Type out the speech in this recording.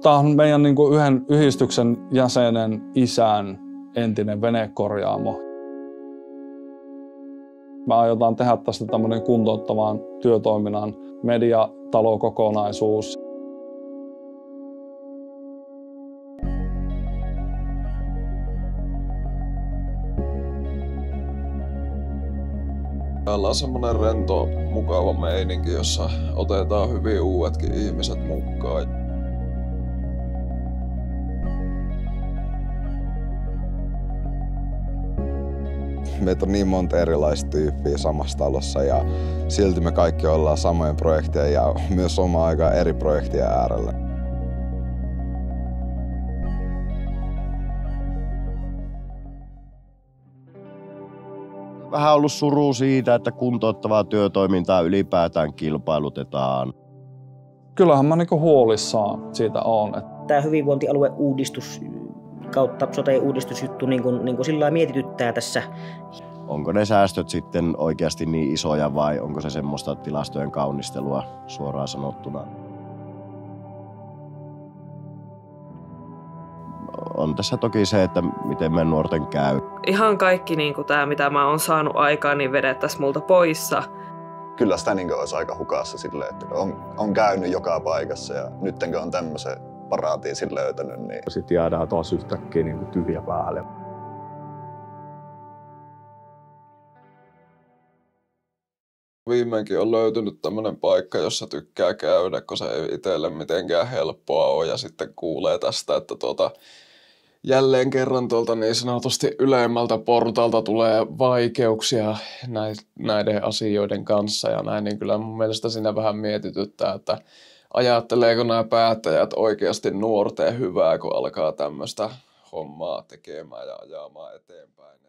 Tämä on meidän yhden yhdistyksen jäsenen isän entinen venekorjaamo. Me aiotaan tehdä tästä tämmöinen kuntouttavan työtoiminnan mediatalokokonaisuus. Täällä on semmoinen rento, mukava meininki, jossa otetaan hyvin uudetkin ihmiset mukaan. Meitä on niin monta erilaista tyyppiä samassa talossa ja silti me kaikki ollaan samojen projektien ja myös samaan aikaan eri projektien äärellä. Vähän ollut surua siitä, että kuntouttavaa työtoimintaa ylipäätään kilpailutetaan. Kyllähän mä huolissaan siitä on. Tämä hyvinvointialueuudistus kautta sote-uudistusjuttu niin kuin sillä mietityttää tässä. Onko ne säästöt sitten oikeasti niin isoja vai onko se semmoista tilastojen kaunistelua suoraan sanottuna? On tässä toki se, että miten meidän nuorten käy. Ihan kaikki tämä, mitä mä oon saanut aikaan, niin vedettäisiin multa poissa. Kyllä sitä olisi aika hukassa silleen, että on käynyt joka paikassa ja nyttenkö on tämmöisen paratiisin löytänyt. Niin sitten jäädään taas yhtäkkiä tyhjä päälle. Viimeinkin on löytynyt tämmöinen paikka, jossa tykkää käydä, kun se ei itselle mitenkään helppoa ole. Ja sitten kuulee tästä, että jälleen kerran tuolta niin sanotusti ylemmältä portaalta tulee vaikeuksia näiden asioiden kanssa. Ja näin, niin kyllä mun mielestä siinä vähän mietityttää, että ajatteleeko nämä päättäjät oikeasti nuorten hyvää, kun alkaa tämmöistä hommaa tekemään ja ajamaan eteenpäin.